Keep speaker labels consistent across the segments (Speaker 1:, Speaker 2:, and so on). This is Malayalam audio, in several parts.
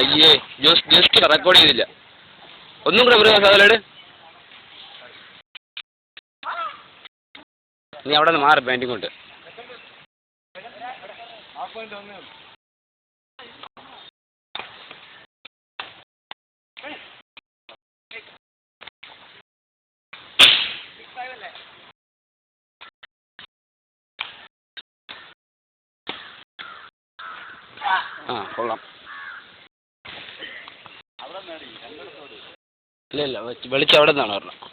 Speaker 1: അയ്യേ ജസ്റ്റ് റെക്കോർഡ് ചെയ്തില്ല. ഒന്നും കൂടെ പറയാം സഹോദരട്. നീ അവിടെ നിന്ന് മാറി പെയിൻറ്റിങ് കൊണ്ട്. ആ കൊള്ളാം. ഇല്ല വെളിച്ചം അവിടെ നിന്നാണ് പറഞ്ഞത്.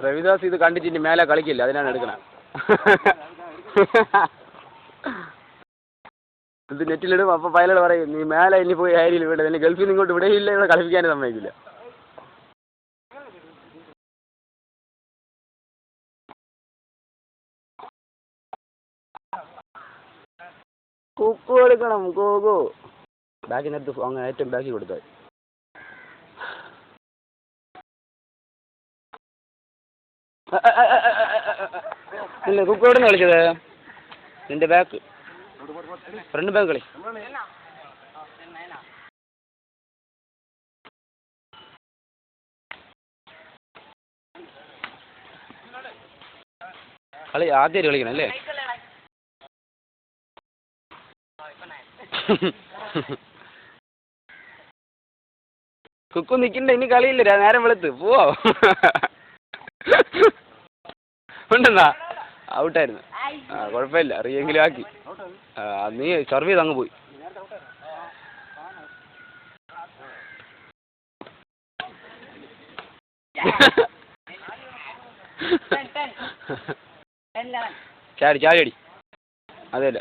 Speaker 1: രവിദാസ് ഇത് കണ്ടിട്ട് ഇനി മേലെ കളിക്കില്ല, അതിനാണ് എടുക്കണേ. ഇത് നെറ്റിലിടും. അപ്പോൾ പൈലറ്റ് പറയും നീ മേലെ ഇനി പോയി ആയിരിക്കും ഇവിടെ, നിന്നെ ഗൾഫിൽ നിന്ന് ഇങ്ങോട്ട് വിടയില്ല, ഇവിടെ കളിപ്പിക്കാനേ സമ്മതിക്കില്ല. കുക്കു എടുക്കണം, കോകോ ബാക്കിനടുത്ത് അങ്ങ് ഏറ്റവും ബാക്കി കൊടുത്താൽ. ഇല്ല കുക്കു എവിടെ നിന്ന് കളിച്ചത്? നിന്റെ ബാക്ക് ഫ്രണ്ട് ബാക്ക് കളി. കളി ആദ്യമായിട്ട് കളിക്കണം അല്ലേ? കുക്കു നിൽക്കണ്ട, ഇനി കളിയില്ല, നേരം വെളുത്ത് പോവോ. ഉണ്ടെന്നാ ഔട്ടായിരുന്നു. ആ കുഴപ്പമില്ല, അറിയെങ്കിലും ആക്കി. നീ സർവ് ചെയ്ത് അങ്ങ് പോയി. ചാടി അതെല്ല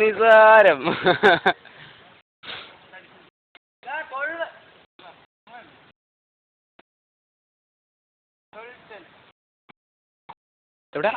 Speaker 1: നിസാരം. എവിടെ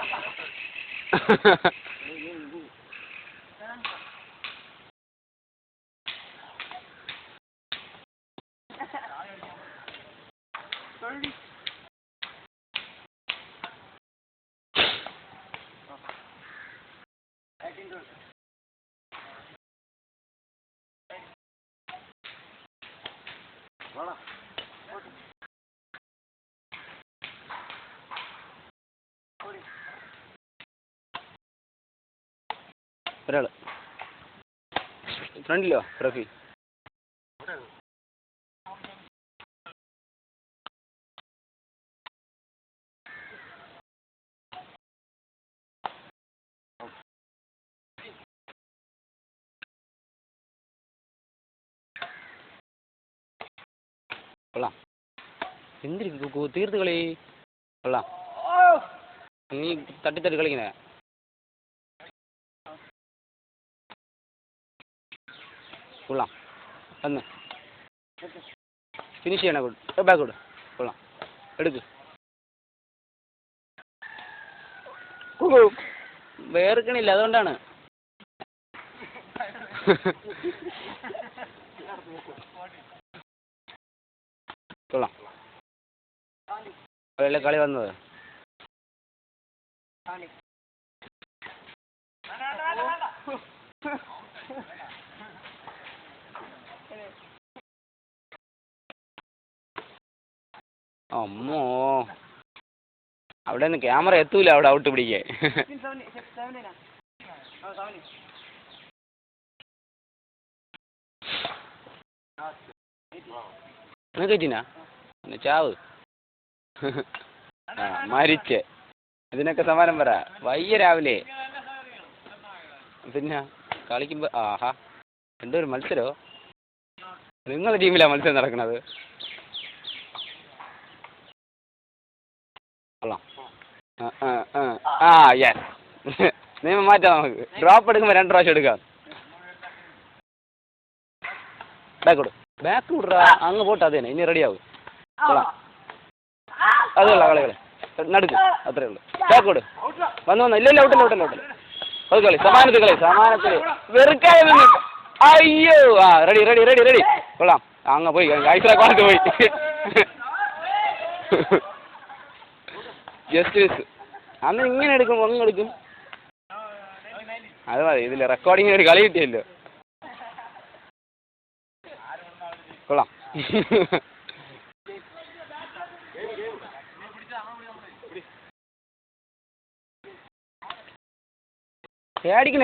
Speaker 1: ഒരാള് ഫ്രണ്ടിലോ ട്രോഫി? കൊള്ളാം. എന്തിരി തീർത്ത് കളി. കൊള്ളാം. നീ തട്ടി കളിക്കണേ. കൊള്ളാം. വന്ന് ഫിനിഷ് ചെയ്യണേ. ബാക്ക് കൊടു. കൊള്ളാം. എടുക്ക്. വേർക്കണില്ല, അതുകൊണ്ടാണ്. കൊള്ളാം. അതല്ലേ കളി വന്നത്. അമ്മോ, അവിടെ നിന്ന് ക്യാമറ എത്തൂല അവിടെ ഔട്ട് പിടിക്കാൻ. കേട്ടിനാ ചാവ്. ആ മരിച്ച്. ഇതിനൊക്കെ സമാനം പറ. വയ്യ രാവിലെ പിന്നെ കളിക്കുമ്പോ. ആഹാ, എന്തൊരു മത്സരോ. നിങ്ങളുടെ ടീമിലാ മത്സരം നടക്കണത്. കൊള്ളാം. ആ യെസ്. നിയമം മാറ്റാം നമുക്ക്. ഡ്രോപ്പ് എടുക്കുമ്പോൾ 2 പ്രാവശ്യം എടുക്കാം. ബാക്ക് വിടറാ. അങ്ങ് പോട്ടെ. അതേനെ ഇനി റെഡിയാവും. കൊള്ളാം. അത് കൊള്ളാം. കളി നടുക്ക് അത്രേ ഉള്ളൂ ചാക്കോട് വന്നു ഇല്ല ഔട്ടല്ല അത് കളി സമാനത്തിൽ വെറുക്കാതെ നിന്ന് അയ്യോ ആ റെഡി കൊള്ളാം അങ്ങ് പോയി ഐശ്വര്യ പോയി ജസ്റ്റ് മിസ് അന്ന് ഇങ്ങനെ എടുക്കും അങ്ങ് എടുക്കും അത് മതി ഇതില്ല റെക്കോർഡിങ്ങിന് ഒരു കളി കിട്ടിയല്ലോ കൊള്ളാം പേടിക്കണ